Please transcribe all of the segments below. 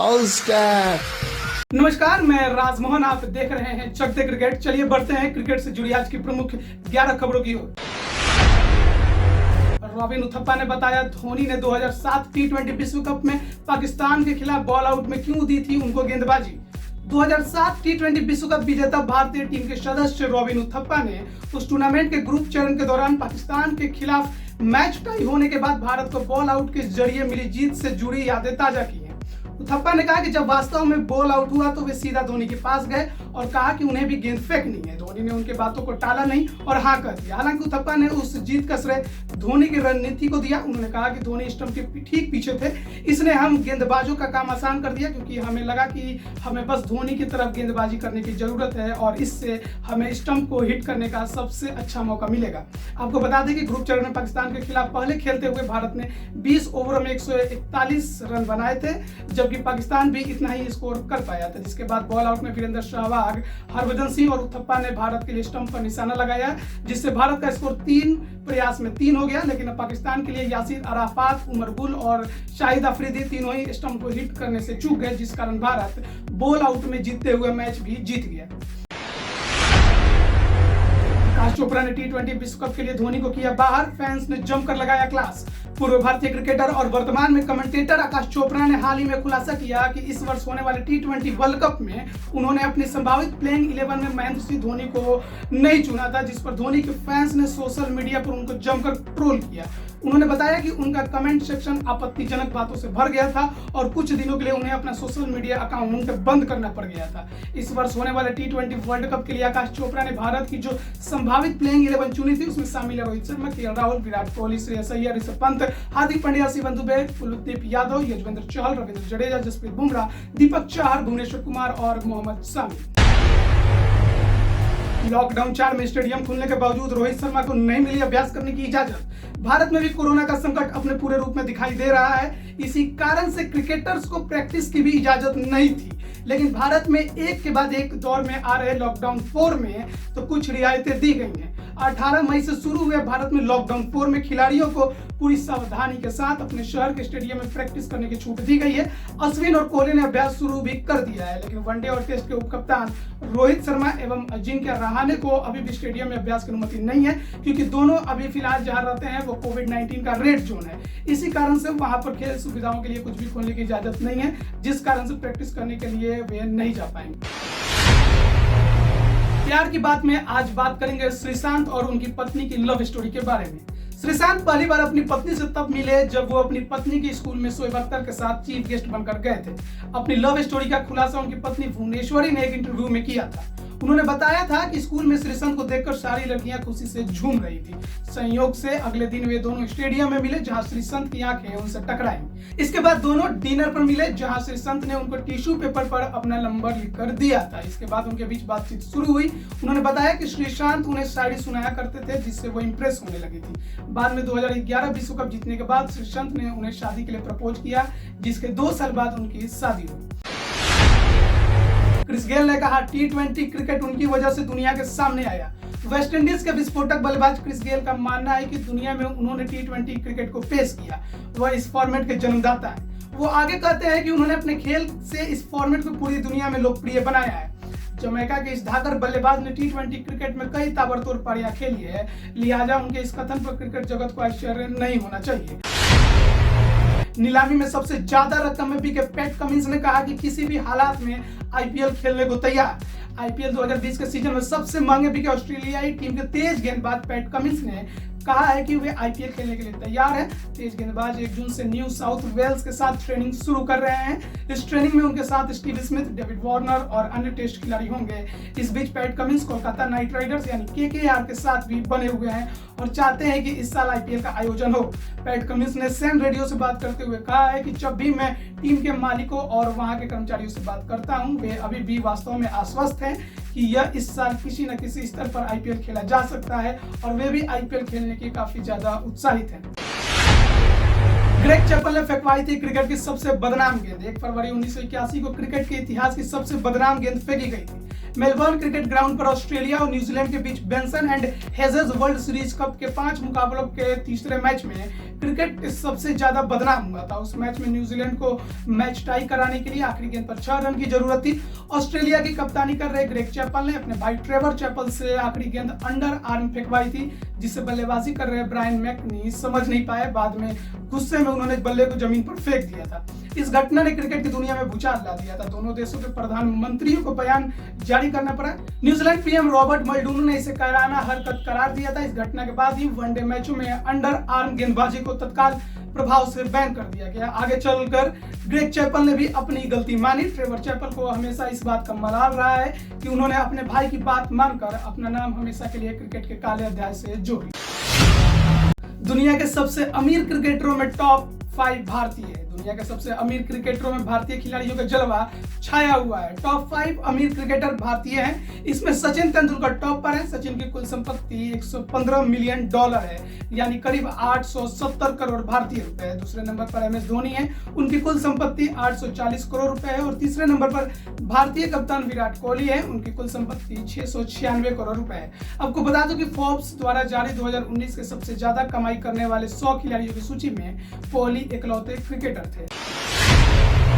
नमस्कार, मैं राजमोहन, आप देख रहे हैं चकते क्रिकेट। चलिए बढ़ते हैं क्रिकेट से जुड़ी आज की प्रमुख 11 खबरों की ओर। रॉबिन उथप्पा ने बताया धोनी ने 2007 टी20 विश्व कप में पाकिस्तान के खिलाफ बॉल आउट में क्यों दी थी उनको गेंदबाजी। 2007 टी20 विश्व कप विजेता भारतीय टीम के सदस्य रॉबिन उथप्पा ने उस टूर्नामेंट के ग्रुप चरण के दौरान पाकिस्तान के खिलाफ मैच टाई होने के बाद भारत को बॉल आउट के जरिए मिली जीत से जुड़ी यादें ताजा की हैं। उथप्पा ने कहा कि जब वास्तव में बॉल आउट हुआ तो वे सीधा धोनी के पास गए और कहा कि उन्हें भी गेंद फेंकनी है। धोनी ने उनके बातों को टाला नहीं और हाँ कर दिया। हालांकि उथप्पा ने उस जीत का श्रेय धोनी की रणनीति को दिया। उन्होंने कहा कि धोनी स्टंप के ठीक पीछे थे, इसने हम गेंदबाजों का काम आसान कर दिया क्योंकि हमें लगा कि हमें बस धोनी की तरफ गेंदबाजी करने की जरूरत है और इससे हमें स्टंप को हिट करने का सबसे अच्छा मौका मिलेगा। आपको बता दें कि ग्रुप चरण में पाकिस्तान के खिलाफ पहले खेलते हुए भारत ने 20 ओवरों में 141 रन बनाए थे, जबकि पाकिस्तान भी इतना ही स्कोर कर पाया था। जिसके बाद बॉल आउट में वीरेंद्र सहवाग, हरभजन सिंह और उथप्पा ने भारत के लिए स्टंप पर निशाना लगाया, जिससे भारत का स्कोर 3 प्रयास में 3 हो गया। लेकिन पाकिस्तान के लिए यासिर अराफात, उमर गुल और शाहिद अफरीदी तीनों ही स्टंप को हिट करने से चूक गए, जिस कारण भारत बॉल आउट में जीतते हुए मैच भी जीत गया। आकाश चोपड़ा ने टी20 विश्व कप के लिए धोनी को किया बाहर, फैंस ने जमकर लगाया क्लास। पूर्व भारतीय क्रिकेटर और वर्तमान में कमेंटेटर आकाश चोपड़ा ने हाल ही में खुलासा किया कि इस वर्ष होने वाले टी20 वर्ल्ड कप में उन्होंने अपनी संभावित प्लेइंग 11 में महेंद्र सिंह धोनी को नहीं चुना था, जिस पर धोनी के फैंस ने सोशल मीडिया पर उनको जमकर ट्रोल किया। उन्होंने बताया कि उनका कमेंट सेक्शन आपत्तिजनक बातों से भर गया था और कुछ दिनों के लिए उन्हें अपना सोशल मीडिया अकाउंट बंद करना पड़ गया था। इस वर्ष होने वाले टी20 वर्ल्ड कप के लिए आकाश चोपड़ा ने भारत की जो संभावित प्लेइंग 11 चुनी थी उसमें शामिल है रोहित शर्मा, केएल राहुल, विराट कोहली, श्रेयस अय्यर, ऋषभ पंत, हार्दिक पांड्या, शिवम दुबे, कुलदीप यादव, यजुवेंद्र चहल, रविंद्र जडेजा, जसप्रीत बुमराह, दीपक चहर, भुवनेश्वर कुमार और मोहम्मद शमी। लॉकडाउन 4 में स्टेडियम खुलने के बावजूद रोहित शर्मा को नहीं मिली अभ्यास करने की इजाजत। भारत में भी कोरोना का संकट अपने पूरे रूप में दिखाई दे रहा है। इसी कारण से क्रिकेटर्स को प्रैक्टिस की भी इजाजत नहीं थी। लेकिन भारत में एक के बाद एक दौर में आ रहे लॉकडाउन 4 में तो कुछ रियायतें दी गई हैं। 18 मई से शुरू हुए भारत में लॉकडाउन 4 में खिलाड़ियों को पूरी सावधानी के साथ अपने शहर के स्टेडियम में प्रैक्टिस करने की छूट दी गई है। अश्विन और कोहली ने अभ्यास शुरू भी कर दिया है, लेकिन वनडे और टेस्ट के उपकप्तान रोहित शर्मा एवं अजिंक्य रहाणे को अभी भी स्टेडियम में अभ्यास की अनुमति नहीं है, क्योंकि दोनों अभी फिलहाल जहां रहते हैं वो कोविड-19 का रेड जोन है। इसी कारण से वहां पर खेल सुविधाओं के लिए कुछ भी खोलने की इजाजत नहीं है, जिस कारण से प्रैक्टिस करने के लिए वे नहीं जा पाएंगे। प्यार की बात में आज बात करेंगे श्रीशांत और उनकी पत्नी की लव स्टोरी के बारे में। श्रीशांत पहली बार अपनी पत्नी से तब मिले जब वो अपनी पत्नी की स्कूल में शोएब अख्तर के साथ चीफ गेस्ट बनकर गए थे। अपनी लव स्टोरी का खुलासा उनकी पत्नी भुवनेश्वरी ने एक इंटरव्यू में किया था। उन्होंने बताया था कि स्कूल में श्रीशांत को देखकर सारी लड़कियां खुशी से झूम रही थी। संयोग से अगले दिन वे दोनों स्टेडियम में मिले, जहां श्रीशांत की आंखें उनसे टकराई। इसके बाद दोनों डिनर पर मिले, जहां श्रीशांत ने उनको टिश्यू पेपर पर अपना नंबर लिखकर दिया था। इसके बाद उनके बीच बातचीत शुरू हुई। उन्होंने बताया कि श्रीशांत उन्हें शायरी सुनाया करते थे, जिससे वो इंप्रेस होने लगी थी। बाद में 2011 विश्व कप जीतने के बाद श्रीशांत ने उन्हें शादी के लिए प्रपोज किया, जिसके 2 साल बाद उनकी शादी हुई। क्रिस गेल ने कहा टी20 क्रिकेट उनकी वजह से दुनिया के सामने आया। वेस्टइंडीज के विस्फोटक बल्लेबाज क्रिस गेल का मानना है कि दुनिया में उन्होंने टी20 क्रिकेट को पेश किया। वह इस फॉर्मेट के जन्मदाता है। वो आगे कहते हैं कि उन्होंने अपने खेल से इस फॉर्मेट को पूरी दुनिया में लोकप्रिय बनाया है। जमैका के इस धाकड़ बल्लेबाज ने टी20 क्रिकेट में कई ताबड़तोड़ पारियां खेली है, लिहाजा उनके इस कथन पर क्रिकेट जगत को आश्चर्य नहीं होना चाहिए। नीलामी में सबसे ज्यादा रकम में बिके पैट कमिंस ने कहा कि किसी भी हालात में आईपीएल खेलने को तैयार। आईपीएल 2020 के सीजन में सबसे महंगे बिके ऑस्ट्रेलियाई टीम के तेज गेंदबाज पैट कमिंस ने कहा है कि वे आईपीएल खेलने के लिए तैयार हैं। तेज गेंदबाज 1 जून से न्यू साउथ वेल्स के साथ ट्रेनिंग शुरू कर रहे हैं। इस ट्रेनिंग में उनके साथ स्टीव स्मिथ, डेविड वार्नर और अन्य टेस्ट खिलाड़ी होंगे। इस बीच Pat Cummins Kolkata Knight Riders यानी केकेआर के साथ भी बने हुए हैं और चाहते हैं कि इस साल आईपीएल का आयोजन हो। पैट कमिंस ने सैन रेडियो से बात करते हुए कहा है कि जब भी मैं टीम के मालिकों और वहां के कर्मचारियों से बात करता हूं, वे अभी भी वास्तव में आश्वस्त हैं कि यह इस साल किसी न किसी स्तर पर आईपीएल खेला जा सकता है और वे भी आईपीएल खेलने की काफी ज्यादा उत्साहित हैं। ग्रेग चैपल ने फेंकवाई थी क्रिकेट की सबसे बदनाम गेंद। 1 फरवरी 1981 को क्रिकेट के इतिहास की सबसे बदनाम गेंद फेंकी गई थी। मेलबर्न क्रिकेट ग्राउंड पर ऑस्ट्रेलिया और न्यूजीलैंड के बीच Benson and Hedges World Series Cup के 5 मुकाबलों के तीसरे मैच में क्रिकेट सबसे ज्यादा बदनाम हुआ था। उस मैच में न्यूजीलैंड को मैच टाई कराने के लिए आखिरी गेंद पर 6 रन की जरूरत थी। ऑस्ट्रेलिया की कप्तानी कर रहे ग्रेग चैपल ने अपने भाई ट्रेवर चैपल से आखिरी गेंद अंडर आर्म फेंकवाई थी, जिसे बल्लेबाजी कर रहे ब्रायन मैकनी समझ नहीं पाए। बाद में गुस्से में उन्होंने बल्ले को जमीन पर फेंक दिया था। इस घटना ने क्रिकेट की दुनिया में भूचाल ला दिया था। दोनों देशों के प्रधानमंत्रियों को बयान जारी करना पड़ा। न्यूजीलैंड पीएम रॉबर्ट मल्डूनो ने इसे कायराना हरकत करार दिया था। इस घटना के बाद ही वनडे मैचों में अंडर आर्म गेंदबाजी को तत्काल प्रभाव से बैन कर दिया गया। आगे चलकर ग्रेग चैपल ने भी अपनी गलती मानी। ट्रेवर चैपल को हमेशा इस बात का मलाल रहा है कि उन्होंने अपने भाई की बात मानकर अपना नाम हमेशा के लिए क्रिकेट के काले अध्याय से जोड़ लिया। दुनिया के सबसे अमीर क्रिकेटरों में टॉप 5 भारतीय है। दुनिया के सबसे अमीर क्रिकेटरों में भारतीय खिलाड़ियों का जलवा छाया हुआ है। टॉप 5 अमीर क्रिकेटर भारतीय हैं। इसमें सचिन तेंदुलकर टॉप पर है। सचिन की कुल संपत्ति $115 मिलियन है, यानी करीब 870 करोड़ भारतीय रुपए है। दूसरे नंबर पर MS धोनी है, उनकी कुल संपत्ति 840 करोड़ रुपए है। और तीसरे नंबर पर भारतीय कप्तान विराट कोहली है, उनकी कुल संपत्ति 696 करोड़ रुपए है। आपको बता दूं कि फोर्ब्स द्वारा जारी 2019 के सबसे ज्यादा कमाई करने वाले 100 खिलाड़ियों की सूची में कोहली इकलौते क्रिकेटर थे।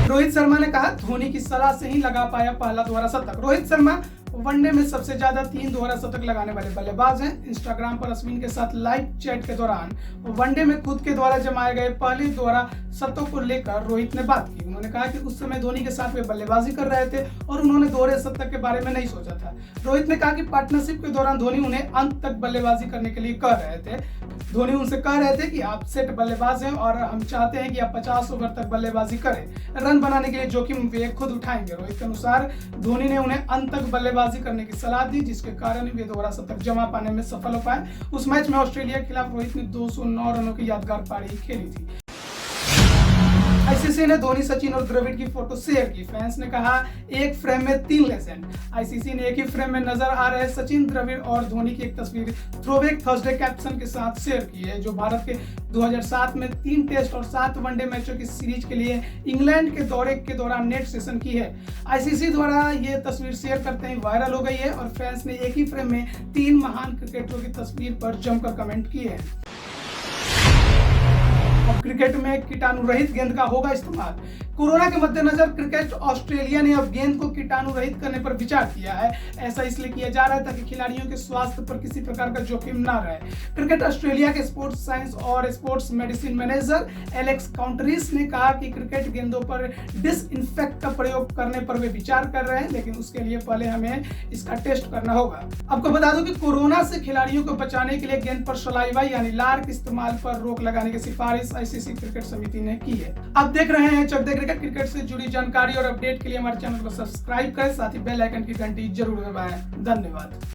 रोहित शर्मा ने कहा, धोनी की सलाह से ही लगा पाया पहला दोहरा शतक। रोहित शर्मा वनडे में सबसे ज्यादा 3 दोहरा शतक लगाने वाले बल्लेबाज हैं। इंस्टाग्राम पर अश्विन के साथ लाइव चैट के दौरान वनडे में खुद के द्वारा जमाए गए पहले दोहरा शतक को लेकर रोहित ने बात की। उन्होंने कहा कि उस समय धोनी के साथ वे बल्लेबाजी कर रहे थे और उन्होंने दोहरे शतक के बारे में नहीं सोचा था। रोहित ने कहा कि पार्टनरशिप के दौरान धोनी उन्हें अंत तक बल्लेबाजी करने के लिए कह रहे थे। धोनी उनसे कह रहे थे कि आप सेट बल्लेबाज हैं और हम चाहते हैं कि आप 50 ओवर तक बल्लेबाजी करें। रन बनाने के लिए जोखिम वे खुद उठाएंगे। रोहित के अनुसार धोनी ने उन्हें अंत तक बल्लेबाजी करने की सलाह दी, जिसके कारण वे दोहरा शतक जमा पाने में सफल हो पाए। उस मैच में ऑस्ट्रेलिया के खिलाफ रोहित ने 209 रनों की यादगार पारी खेली थी। आईसीसी ने धोनी, सचिन और द्रविड़ की फोटो शेयर की। फैंस ने कहा, एक फ्रेम में 3 लेजेंड। आईसीसी ने एक ही फ्रेम में नजर आ रहे सचिन, द्रविड़ और धोनी की एक तस्वीर थ्रोबैक थर्सडे कैप्शन के साथ शेयर की है, जो भारत के 2007 में 3 टेस्ट और 7 वनडे मैचों की सीरीज के लिए इंग्लैंड के दौरे के दौरान नेट सेशन की है। आईसीसी द्वारा ये तस्वीर शेयर करते ही वायरल हो गई है और फैंस ने एक ही फ्रेम में 3 महान क्रिकेटरों की तस्वीर पर जमकर कमेंट किए हैं। क्रिकेट में कीटाणु रहित गेंद का होगा इस्तेमाल। कोरोना के मद्देनजर क्रिकेट ऑस्ट्रेलिया ने अब गेंद को कीटाणु रहित करने पर विचार किया है। ऐसा इसलिए किया जा रहा है ताकि खिलाड़ियों के स्वास्थ्य पर किसी प्रकार का जोखिम न रहे। क्रिकेट ऑस्ट्रेलिया के स्पोर्ट्स साइंस और स्पोर्ट्स मेडिसिन मैनेजर एलेक्स काउंटरीस ने कहा कि क्रिकेट गेंदों पर डिसइंफेक्ट का प्रयोग करने पर वे विचार कर रहे हैं, लेकिन उसके लिए पहले हमें इसका टेस्ट करना होगा। आपको बता दूं कि कोरोना से खिलाड़ियों को बचाने के लिए गेंद पर सलाइवा यानी लार के इस्तेमाल पर रोक लगाने की सिफारिश आईसीसी क्रिकेट समिति ने की है। आप देख रहे हैं चक दे क्रिकेट से जुड़ी जानकारी और अपडेट के लिए हमारे चैनल को सब्सक्राइब करें, साथ ही बेल आइकन की घंटी जरूर दबाएं। धन्यवाद।